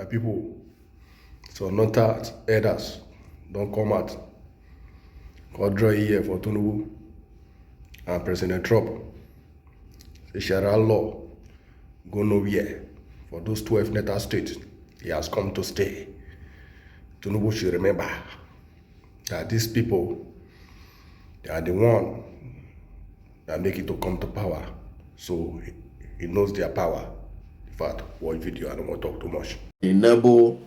my people, so Nothernas elders don't come out, God draw here for Tinubu and President Trump. The Shara law go nowhere for those 12 Neta states. He has come to stay. Tinubu should remember that these people, they are the one that make it to come to power. So he knows their power. In fact, watch video, I don't want to talk too much. Enable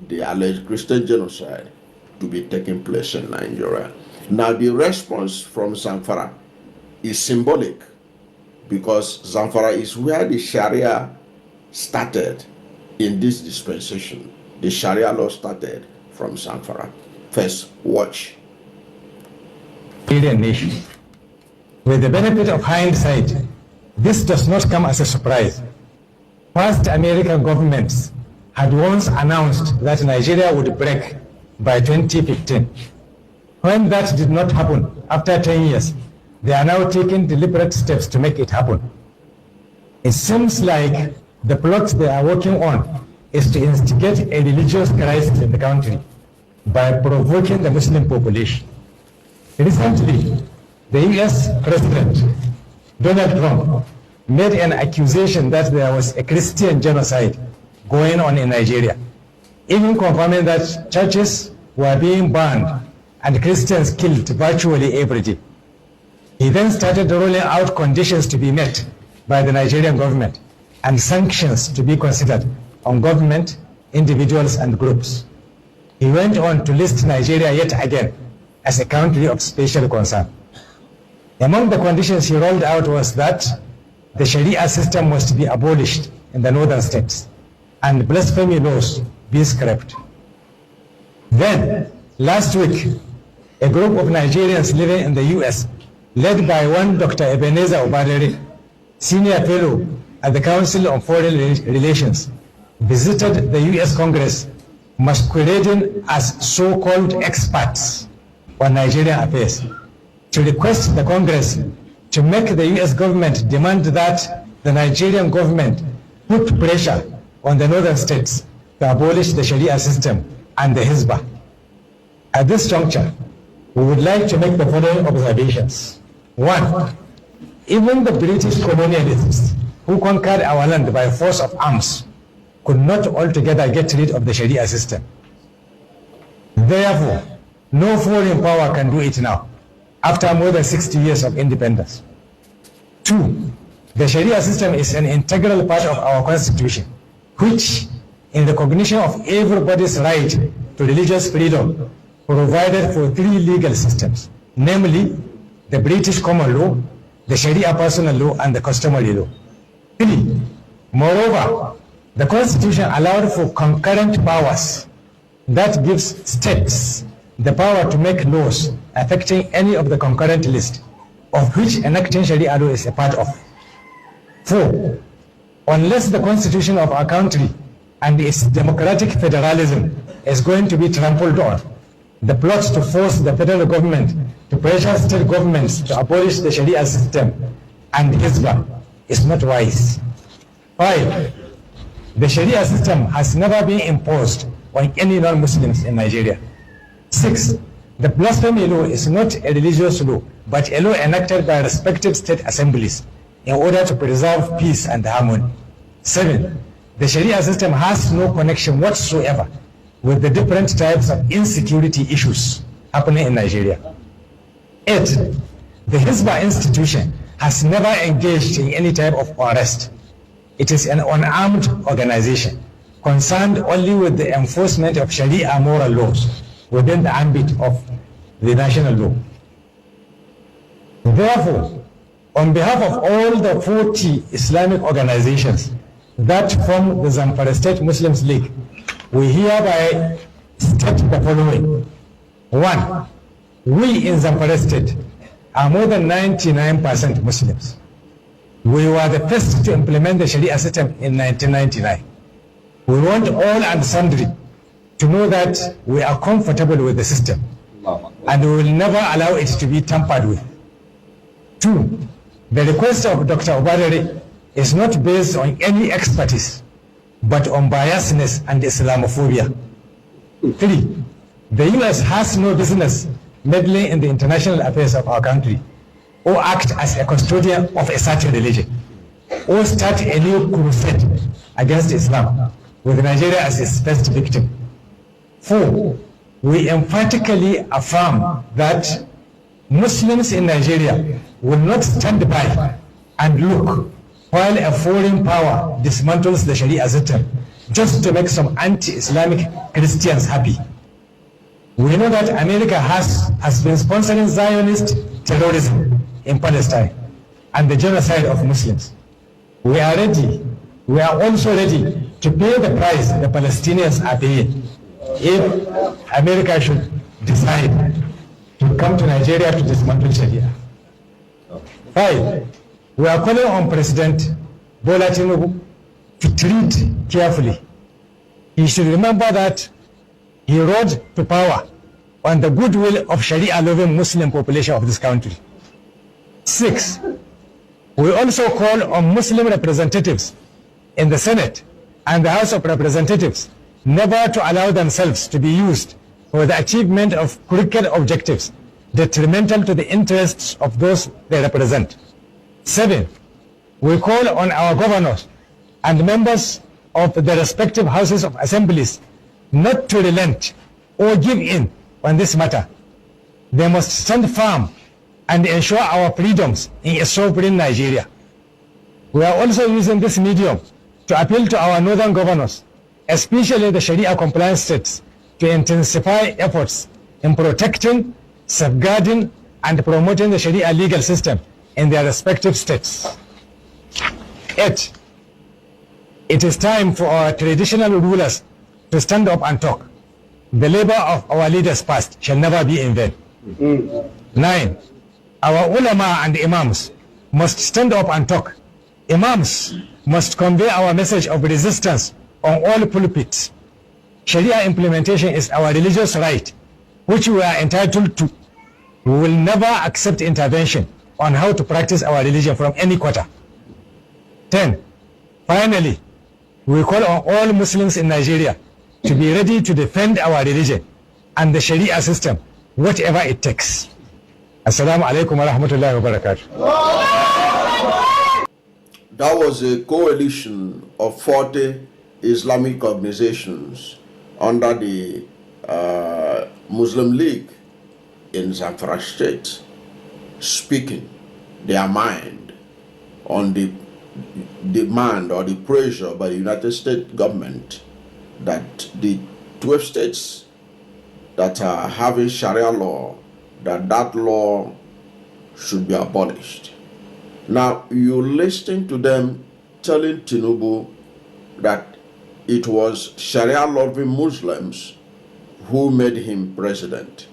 the alleged Christian genocide to be taking place in Nigeria. Now the response from Zamfara is symbolic because Zamfara is where the Sharia started in this dispensation. The Sharia law started from Zamfara. First, watch. Alien nation. With the benefit of hindsight, this does not come as a surprise. Past American governments had once announced that Nigeria would break by 2015. When that did not happen, after 10 years, they are now taking deliberate steps to make it happen. It seems like the plot they are working on is to instigate a religious crisis in the country by provoking the Muslim population. Recently, the US President, Donald Trump, made an accusation that there was a Christian genocide going on in Nigeria, even confirming that churches were being burned and Christians killed virtually every day. He then started rolling out conditions to be met by the Nigerian government and sanctions to be considered on government, individuals, and groups. He went on to list Nigeria yet again as a country of special concern. Among the conditions he rolled out was that the Sharia system was to be abolished in the northern states and blasphemy laws be scrapped. Then, last week, a group of Nigerians living in the US, led by one Dr. Ebenezer Obadere, senior fellow at the Council on Foreign Relations, visited the US Congress masquerading as so-called experts on Nigerian affairs to request the Congress to make the US government demand that the Nigerian government put pressure on the northern states to abolish the Sharia system and the Hizbah. At this juncture, we would like to make the following observations. One, even the British colonialists who conquered our land by force of arms could not altogether get rid of the Sharia system. Therefore, no foreign power can do it now, after more than 60 years of independence. Two, the Sharia system is an integral part of our constitution, which, in recognition of everybody's right to religious freedom, provided for three legal systems, namely the British common law, the Sharia personal law, and the customary law. Three, moreover, the constitution allowed for concurrent powers that gives states the power to make laws affecting any of the concurrent list, of which enacting Sharia law is a part of. Four, unless the constitution of our country and its democratic federalism is going to be trampled on, the plot to force the federal government to pressure state governments to abolish the Sharia system and Hizbah is not wise. Five, the Sharia system has never been imposed on any non-Muslims in Nigeria. Six, the blasphemy law is not a religious law, but a law enacted by respected state assemblies in order to preserve peace and harmony. Seven, the Sharia system has no connection whatsoever with the different types of insecurity issues happening in Nigeria. Eight, the Hizbah institution has never engaged in any type of arrest. It is an unarmed organization concerned only with the enforcement of Sharia moral laws within the ambit of the national law. Therefore, on behalf of all the 40 Islamic organizations that form the Zamfara State Muslims League, we hereby state the following. One, we in Zamfara State are more than 99% Muslims. We were the first to implement the Sharia system in 1999. We want all and sundry to know that we are comfortable with the system and we will never allow it to be tampered with. Two, the request of Dr. Obadere is not based on any expertise, but on biasness and Islamophobia. 3. The US has no business meddling in the international affairs of our country, or act as a custodian of a certain religion, or start a new crusade against Islam, with Nigeria as its first victim. 4. We emphatically affirm that Muslims in Nigeria will not stand by and look while a foreign power dismantles the Sharia system just to make some anti-Islamic Christians happy. We know that America has been sponsoring Zionist terrorism in Palestine and the genocide of Muslims. We are also ready to pay the price the Palestinians are paying if America should decide to come to Nigeria to dismantle Sharia. 5. We are calling on President Bola Tinubu to treat carefully. He should remember that he rose to power on the goodwill of Sharia-loving Muslim population of this country. 6. We also call on Muslim representatives in the Senate and the House of Representatives never to allow themselves to be used for the achievement of crooked objectives detrimental to the interests of those they represent. 7. We call on our governors and members of the respective houses of assemblies not to relent or give in on this matter. They must stand firm and ensure our freedoms in a sovereign Nigeria. We are also using this medium to appeal to our northern governors, especially the Sharia compliant states, to intensify efforts in protecting, safeguarding, and promoting the Sharia legal system in their respective states. 8. It is time for our traditional rulers to stand up and talk. The labor of our leaders past shall never be in vain. 9. Our ulama and imams must stand up and talk. Imams must convey our message of resistance on all pulpits. Sharia implementation is our religious right, which we are entitled to. We will never accept intervention on how to practice our religion from any quarter. 10. Finally, we call on all Muslims in Nigeria to be ready to defend our religion and the Sharia system, whatever it takes. Assalamu alaikum wa rahmatullahi wa barakatuh. That was a coalition of 40 Islamic organizations under the Muslim League in Zamfara State, speaking their mind on the demand or the pressure by the United States government that the 12 states that are having Sharia law, that law should be abolished. Now, you listen to them telling Tinubu that it was Sharia-loving Muslims who made him president.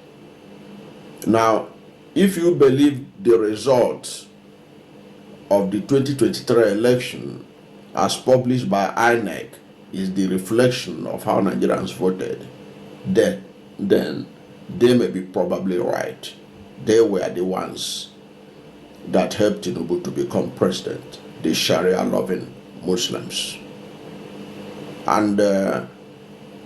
Now, if you believe the results of the 2023 election as published by INEC is the reflection of how Nigerians voted, then they may be probably right. They were the ones that helped Tinubu to become president, the Sharia-loving Muslims. And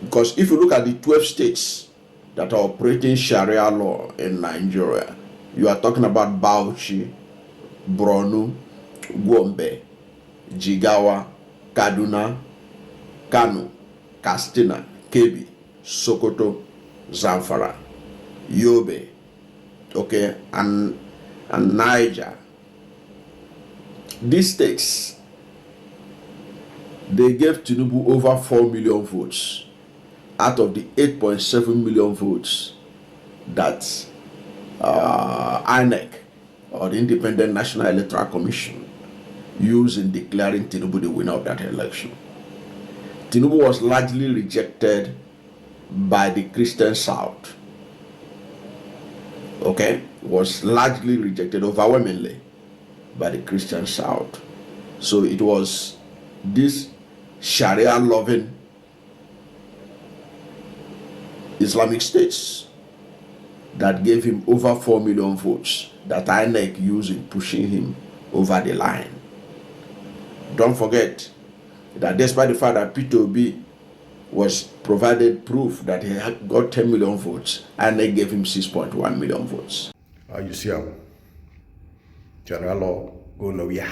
because if you look at the 12 states that are operating Sharia law in Nigeria, you are talking about Bauchi, Borno, Gombe, Jigawa, Kaduna, Kano, Katsina, Kebbi, Sokoto, Zamfara, Yobe, okay, and Niger. These states, they gave Tinubu over 4 million votes out of the 8.7 million votes that INEC, or the Independent National Electoral Commission, used in declaring Tinubu the winner of that election. Tinubu was largely rejected by the Christian South. Okay, was largely rejected overwhelmingly by the Christian South. So it was this Sharia-loving Islamic states that gave him over 4 million votes that INEC used in pushing him over the line. Don't forget, that despite the fact that Peter Obi was provided proof that he had got 10 million votes, and they gave him 6.1 million votes. You see him. Shara law go nowhere.